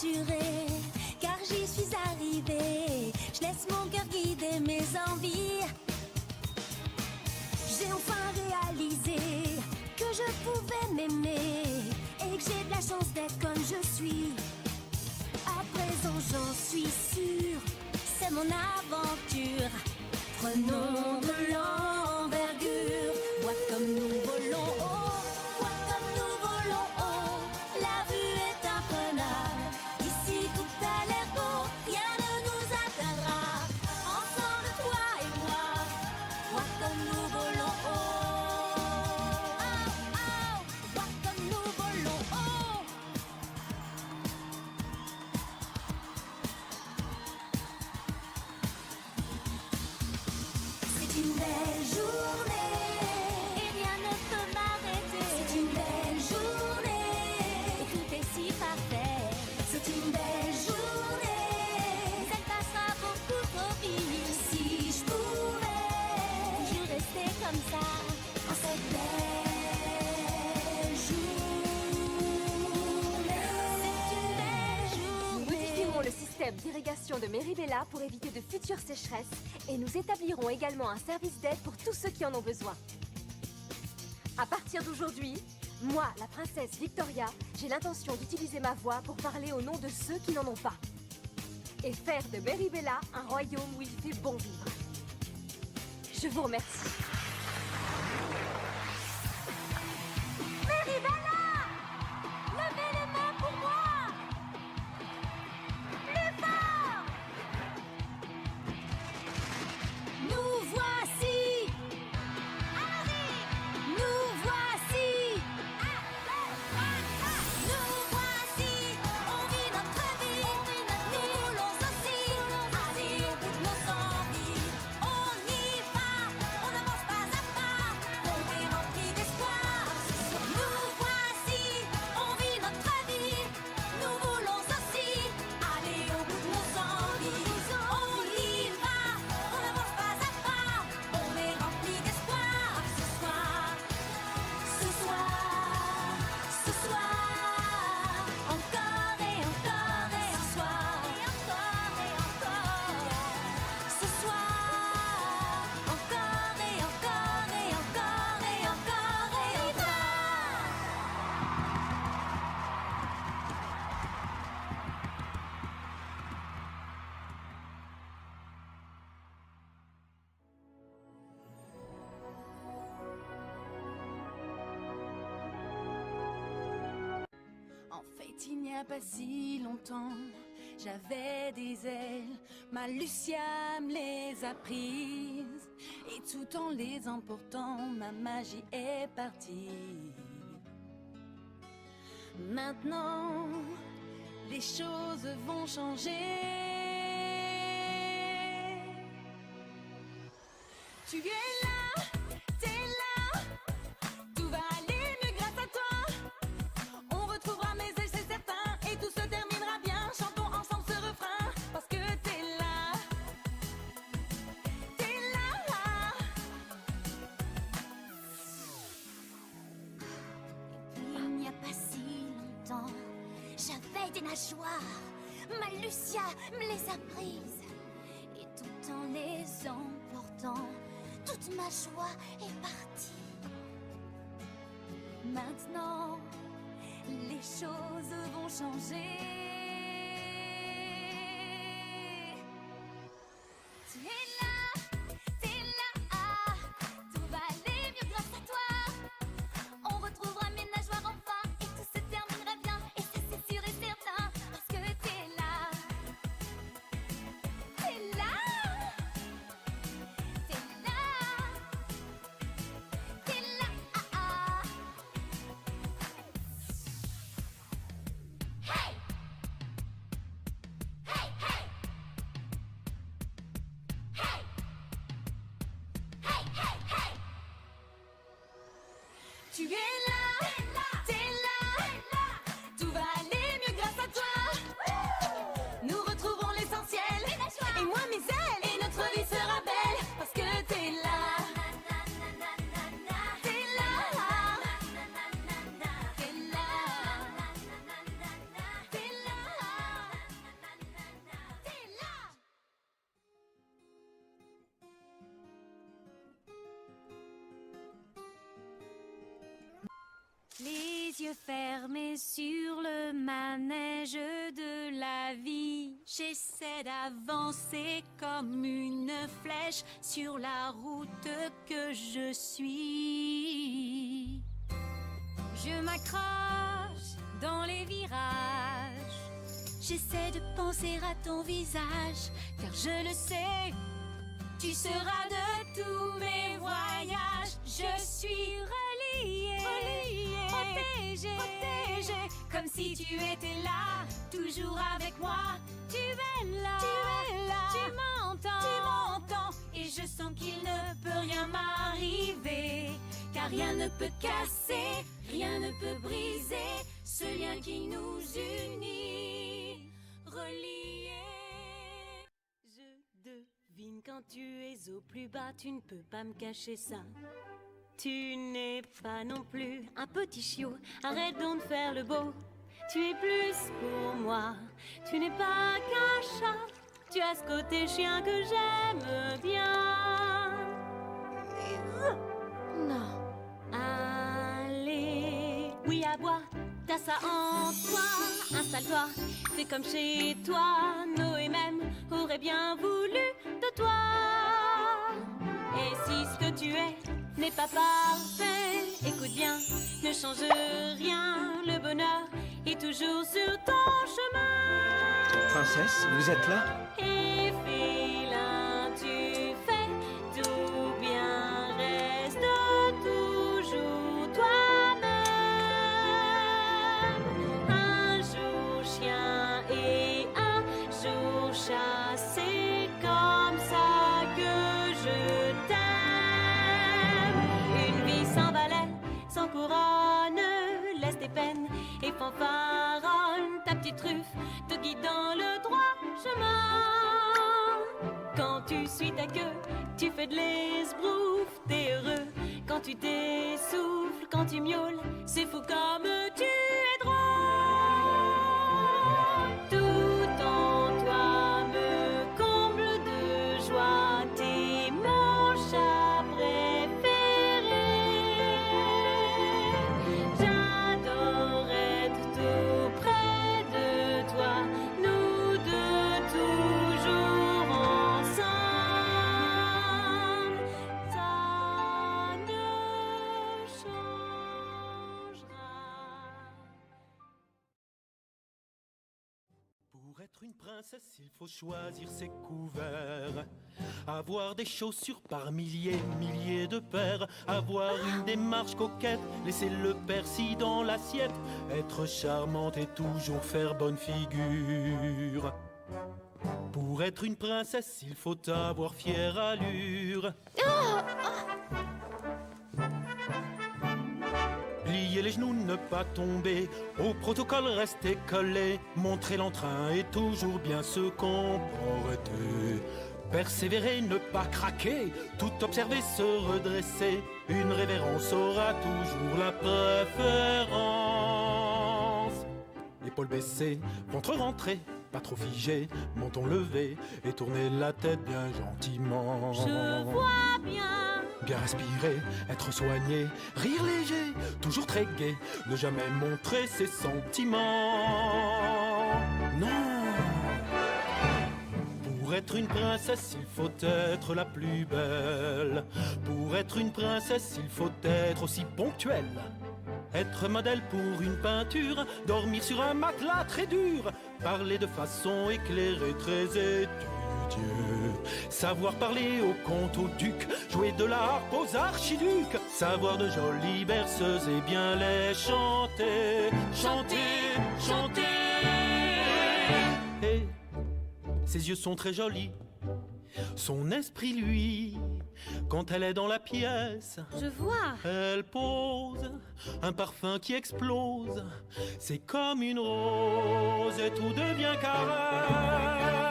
rassurée, car j'y suis arrivée. Je laisse mon cœur guider mes envies. J'ai enfin réalisé que je pouvais m'aimer et que j'ai de la chance d'être comme je suis. À présent j'en suis sûre, c'est mon aventure. Prenons de l'envergure, vois comme nous volons haut, vois comme nous volons haut. La vue est imprenable, ici tout a l'air beau, rien ne nous atteindra. Ensemble toi et moi, vois comme nous volons haut. Oh, oh, vois comme nous volons haut. C'est une belle journée et rien ne peut m'arrêter. C'est une belle journée et tout est si parfait. C'est une belle journée, elle passera beaucoup trop vite. Si je pouvais, je restais comme ça en cette belle journée. C'est une belle Nous journée. modifierons le système d'irrigation de Meribella pour éviter de futures sécheresses et nous établirons également un service d'aide pour tous ceux qui en ont besoin. À partir d'aujourd'hui, moi, la princesse Victoria, j'ai l'intention d'utiliser ma voix pour parler au nom de ceux qui n'en ont pas. Et faire de Meribella un royaume où il fait bon vivre. Je vous remercie. Meribella! Levez les mains pour moi! Plus fort! Nous voici, nous voici, nous voici, on vit notre vie, nous voulons aussi aller au bout de nos envies. On y va, on n'avance pas à pas, on est rempli d'espoir. Nous voici, on vit notre vie, nous voulons aussi aller au bout de nos envies. On y va, on n'avance pas à pas, on est rempli d'espoir. Ce soir, encore et encore et ce soir, encore et encore. Ce soir, encore et encore et encore et encore et encore. En fait, il n'y a pas si longtemps, j'avais des ailes, ma Lucia me les a prises, et tout en les emportant, ma magie est partie. Maintenant, les choses vont changer. Tu es là, t'es là, tout va aller mieux grâce à toi. On retrouvera mes ailes, c'est certain, et tout se terminera bien. Chantons ensemble ce refrain, parce que t'es là. T'es là. Et puis il n'y a pas si longtemps, j'avais des nageoires. Ma Lucia me les a prises. Et tout en les emportant, toute ma joie est partie. Maintenant, les choses vont changer. Tu es là, tout va aller mieux grâce à toi. On retrouvera mes nageoires enfin, et tout se terminera bien, et ça c'est sûr et certain, parce que t'es là. T'es là. T'es là. T'es là. Hey! Hey, hey! Hey! Hey, hey, hey! Tu es là, t'es là, tout va aller mieux grâce à toi. Nous retrouverons l'essentiel, et moi mes ailes, et notre vie sera belle, parce que t'es là. T'es là. T'es là. T'es là. les yeux fermés sur le manège de la vie. J'essaie d'avancer comme une flèche sur la route que je suis. Je m'accroche dans les virages. J'essaie de penser à ton visage, car je le sais, tu seras de tous mes voyages. Je suis reliée, protégée, comme si tu étais là, toujours avec moi. Tu es là, tu m'entends, et je sens qu'il ne peut rien m'arriver, car rien ne peut casser, rien ne peut briser ce lien qui nous unit, reliés. Je devine quand tu es au plus bas, tu ne peux pas me cacher ça. Tu n'es pas non plus un petit chiot, arrête donc de faire le beau. Tu es plus pour moi, tu n'es pas qu'un chat, tu as ce côté chien que j'aime bien. Non. Allez, oui à boire, t'as ça en toi, installe-toi, fais comme chez toi. Noé même aurait bien voulu de toi. Et si ce que tu es n'est pas parfait, écoute bien, ne change rien, le bonheur est toujours sur ton chemin. Princesse, vous êtes là? Et félin, tu fais tout bien, reste toujours toi-même. Un jour chien et un jour chat, c'est comme ça que je t'aime. Une vie sans valet, sans couronne, laisse tes peines et fanfaronne ta petite truffe te guide dans le droit chemin. Quand tu suis ta queue, tu fais de l'esbrouf, t'es heureux quand tu t'essouffles, quand tu miaules, c'est fou comme tu es drôle. Tout en toi me comble de joie, t'es mon chat préféré. J'adore être tout près de toi, nous deux toujours ensemble. Ça ne changera. Pour être une princesse, il faut choisir ses couverts. Avoir des chaussures par milliers, milliers de paires. Avoir une démarche coquette, laisser le persil dans l'assiette. Être charmante et toujours faire bonne figure. Pour être une princesse, il faut avoir fière allure. Plier les genoux, ne pas tomber. Au protocole, rester collé. Montrer l'entrain et toujours bien se comporter. Persévérer, ne pas craquer. Tout observer, se redresser. Une révérence aura toujours la préférence. Épaules baissées, ventre rentré, pas trop figé. Menton levé et tourner la tête bien gentiment. Je vois bien. Bien respirer, être soigné, rire léger, toujours très gai, ne jamais montrer ses sentiments. Non. Pour être une princesse, il faut être la plus belle. Pour être une princesse, il faut être aussi ponctuelle. Être modèle pour une peinture, dormir sur un matelas très dur, parler de façon éclairée, très étudiée. Savoir parler au comte, au duc, jouer de la harpe aux archiducs, savoir de jolies berceuses et bien les chanter. Chanter, chanter. Et ses yeux sont très jolis, son esprit lui, quand elle est dans la pièce, Je vois. elle pose un parfum qui explose. C'est comme une rose et tout devient caresse.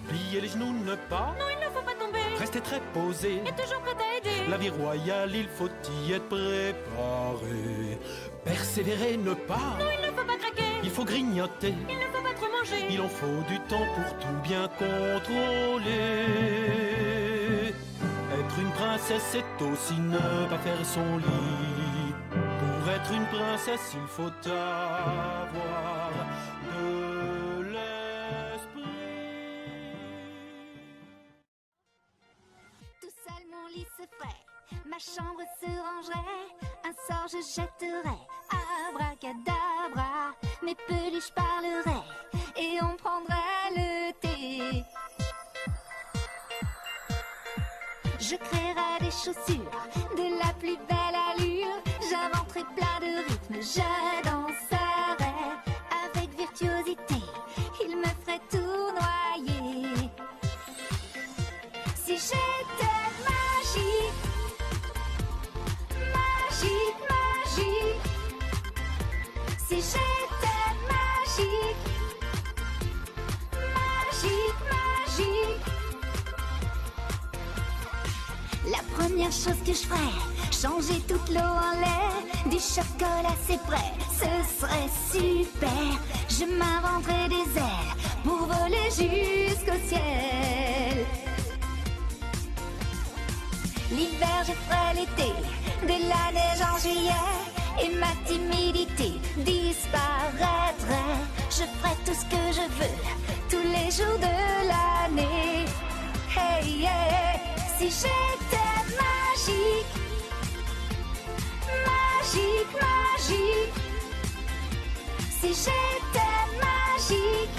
Plier les genoux, ne pas. Non, il ne faut pas tomber. Rester très posé. Et toujours prêt à aider. La vie royale, il faut y être préparé. Persévérer, ne pas. Non, il ne faut pas craquer. Il faut grignoter. Il ne faut pas trop manger. Il en faut du temps pour tout bien contrôler. Être une princesse, c'est aussi ne pas faire son lit. Pour être une princesse, il faut avoir de l'esprit. Tout seul mon lit se ferait, ma chambre se rangerait, un sort je jetterais, abracadabra, mes peluches parleraient et on prendrait le thé. Je créerai des chaussures de la plus belle allure, j'inventerai plein de rythmes, je danserai avec virtuosité, il me ferait tournoyer. Si j'étais magique, magique, magique, si j'étais magique, magique, magique. La première chose que je ferais, changer toute l'eau en lait, du chocolat c'est prêt, ce serait super. Je m'inventerais des ailes pour voler jusqu'au ciel. L'hiver je ferais l'été, de la neige en juillet, et ma timidité disparaîtrait. Je ferais tout ce que je veux, tous les jours de l'année. Hey, yeah. Si j'étais magique, magique, magique, si j'étais magique,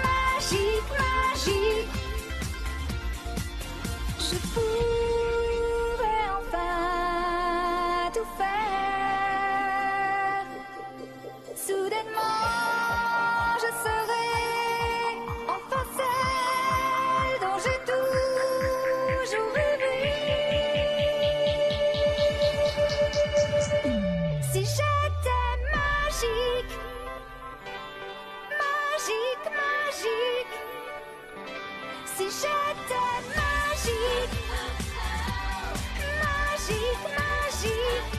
magique, magique, je pourrais enfin tout faire. Soudainement, je serais enfin celle dont j'ai toujours rêvé. Si j'étais magique, magique, magique, si j'étais magique, magique, magique,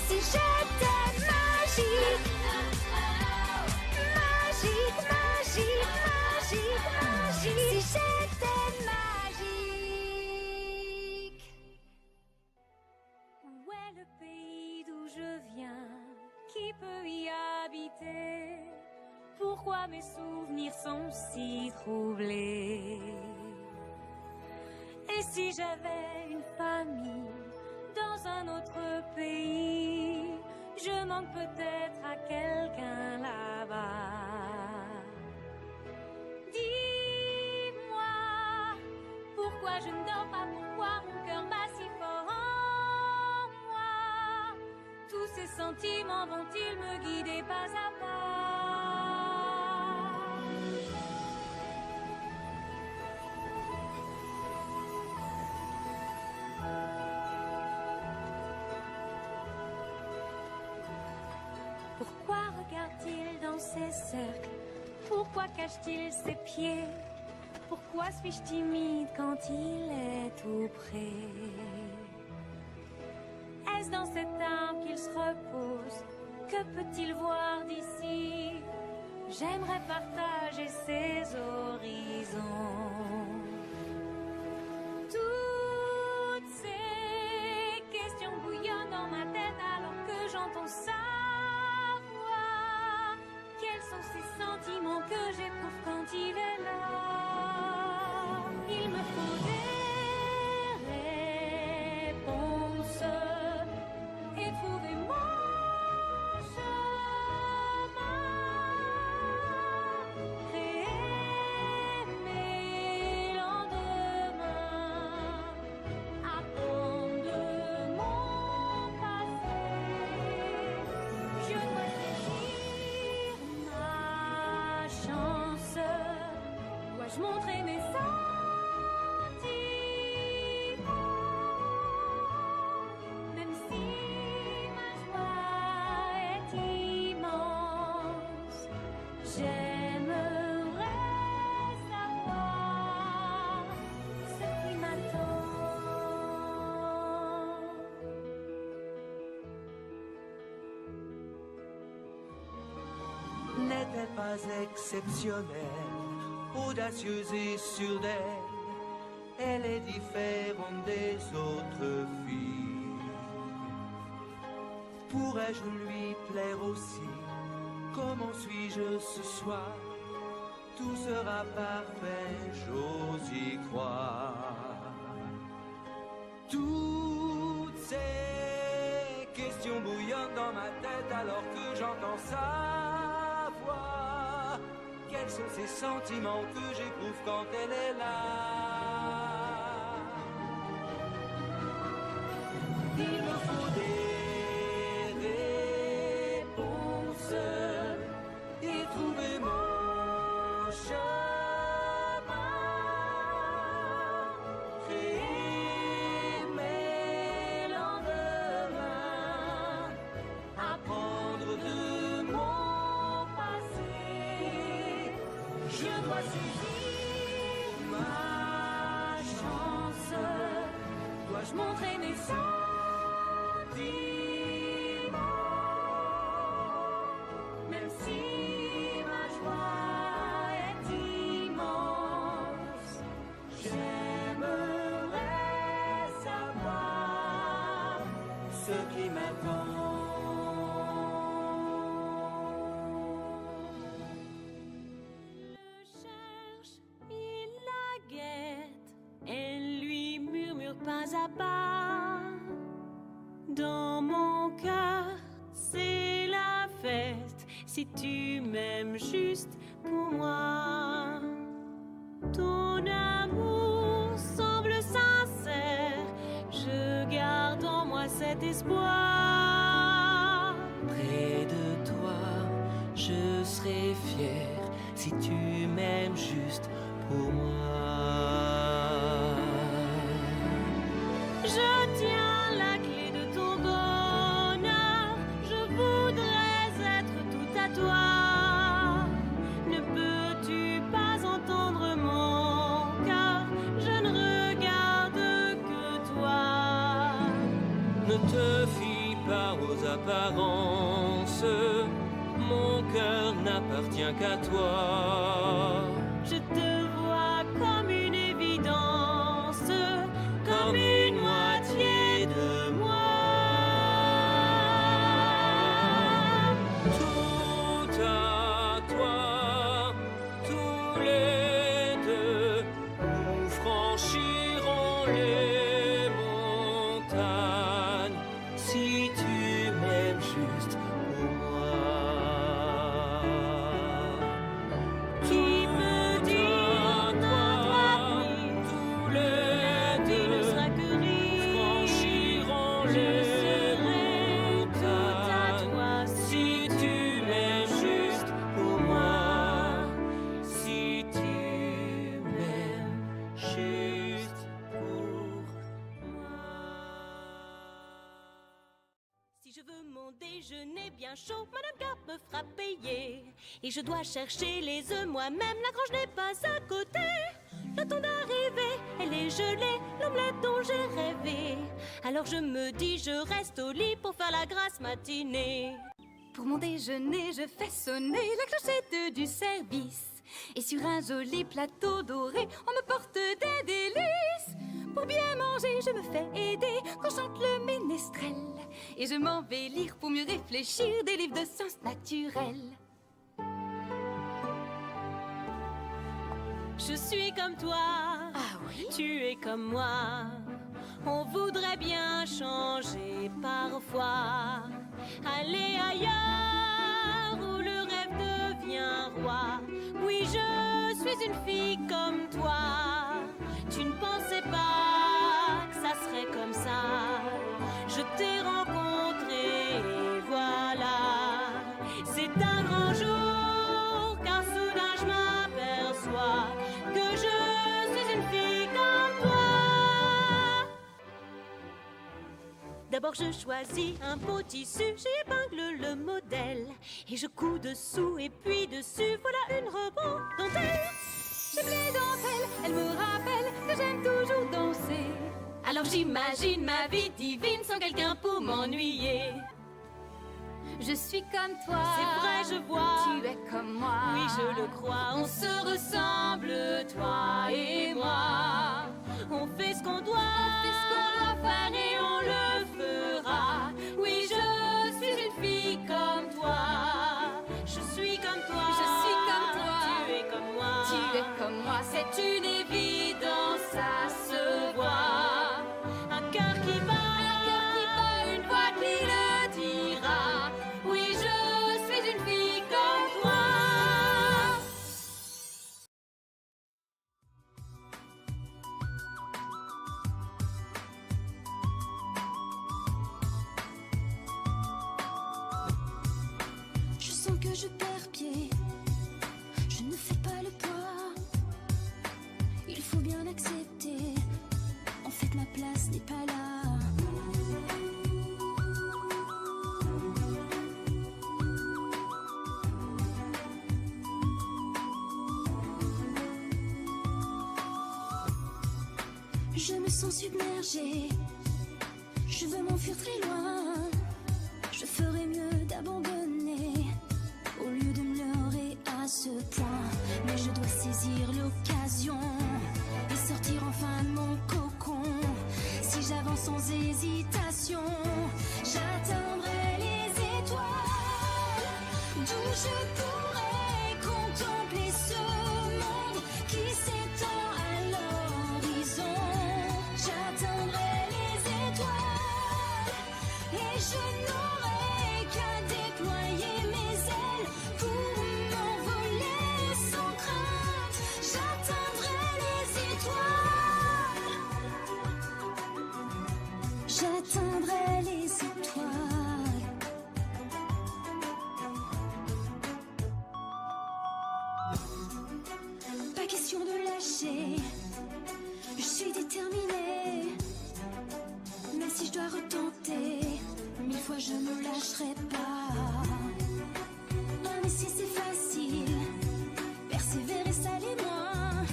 si j'étais magique, magique, magique, magique, magique, si j'étais magique. Où est le pays d'où je viens? Qui peut y habiter? Pourquoi mes souvenirs sont si troublés? Et si j'avais une famille dans un autre pays, je manque peut-être à quelqu'un là-bas. Dis-moi, pourquoi je ne dors pas, pourquoi mon cœur bat si fort en moi? Tous ces sentiments vont-ils me guider pas à pas? Pourquoi regarde-t-il dans ses cercles? Pourquoi cache-t-il ses pieds? Pourquoi suis-je timide quand il est tout près? Est-ce dans cet arbre qu'il se repose? Que peut-il voir d'ici? J'aimerais partager ses horizons. Toutes ces questions bouillonnent dans ma tête alors que j'entends sa voix. Quels sont ces sentiments que j'éprouve quand il est là? Il me faut des réponses et trouver mon chemin. Créer mes lendemains, apprendre de mon passé. Je dois saisir ma chance. Dois-je montrer mes sentiments? Même si ma joie est immense, j'aimerais savoir ce qui m'attend. N'était pas exceptionnelle, audacieuse et sûre d'elle, elle est différente des autres filles. pourrais-je lui plaire aussi? Comment suis-je ce soir? Tout sera parfait, j'ose y croire. Toutes ces questions bouillonnent dans ma tête alors que j'entends sa voix. Quels sont ces sentiments que j'éprouve quand elle est là? Il me faut des réponses et trouver mon chemin. Créer mes lendemains, apprendre de mon passé. Je dois saisir ma chance. Dois-je montrer mes sentiments? Même si ma joie est immense, j'aimerais savoir ce qui m'attend. Le cherche, il la guette, elle lui murmure pas à pas. Dans mon cœur, c'est la fête, si tu m'aimes juste pour moi. Ton amour semble sincère, je garde en moi cet espoir. Près de toi, je serai fier si tu m'aimes juste pour moi. Je tiens la clé de ton bonheur, je voudrais être tout à toi. Ne peux-tu pas entendre mon cœur? Je ne regarde que toi. Ne te fie pas aux apparences, mon cœur n'appartient qu'à toi. Je te vois comme une évidence, comme une moitié de moi. Tout à toi, tous les deux, nous franchirons les montagnes, si tu m'aimes juste pour moi. Qui peut dire notre avenir? Tous les Il ne deux, sera que rire. franchirons Je les serai tout à montagnes, toi si tu m'aimes juste pour moi. Si tu m'aimes juste pour moi. Si je veux mon déjeuner bien chaud, Madame Garde me fera payer. Et je dois chercher les œufs moi-même, la grange n'est pas à côté. J'attends d'arriver, elle est gelée, l'omelette dont j'ai rêvé. Alors je me dis, je reste au lit pour faire la grasse matinée. Pour mon déjeuner, je fais sonner la clochette du service. Et sur un joli plateau doré, on me porte des délices. Pour bien manger, je me fais aider quand chante le ménestrel. Et je m'en vais lire pour mieux réfléchir des livres de sciences naturelles. Je suis comme toi, Ah oui? tu es comme moi. On voudrait bien changer parfois, aller ailleurs où le rêve devient roi. Oui, je suis une fille comme toi. Tu ne pensais pas que ça serait comme ça. Je t'ai rencontré et voilà. C'est un grand jour car soudain je m'aperçois que je suis une fille comme toi. D'abord je choisis un beau tissu, j'épingle le modèle et je couds dessous et puis dessus, voilà une robe en dentelle. J'aime les dentelles, elles me rappellent que j'aime toujours danser. Alors j'imagine ma vie divine sans quelqu'un pour m'ennuyer. Je suis comme toi. C'est vrai, je vois. Tu es comme moi. Oui, je le crois, on se ressemble, toi et moi. On fait ce qu'on doit, On fait ce qu'on doit faire et on le fera. Oui, je suis comme toi. Je suis comme toi. Tu es comme moi. Tu es comme moi, c'est une évidence, ça se voit. Un cœur qui bat. Une voix qui le dira. Oui, je suis une fille comme toi. Je sens que je perds pied. Je ne fais pas le poids. Il faut bien accepter. En fait, ma place n'est pas là. Je me sens submergée. Je veux m'enfuir très loin. Je ferais mieux d'abandonner au lieu de me leurrer à ce point. Mais je dois saisir l'occasion et sortir enfin de mon cocon. Si j'avance sans hésitation, j'atteindrai les étoiles, d'où je pourrai contempler ce monde qui s'étend à l'horizon. J'atteindrai les étoiles et je n'aurai qu'à déployer mes ailes pour m'envoler sans crainte. J'atteindrai les étoiles. J'atteindrai les étoiles. Pas question de lâcher. Je suis déterminée. Même si je dois retenter 1000 fois, je ne lâcherai pas. Un essai c'est facile, persévérer ça l'est moins.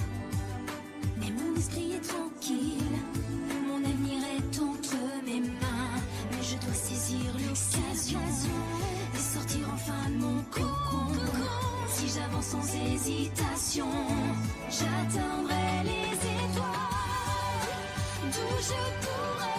Mais mon esprit est tranquille, mon avenir est entre mes mains. Mais je dois saisir l'occasion et sortir enfin de mon cocon. Si j'avance sans hésitation, j'atteindrai les étoiles, d'où je pourrai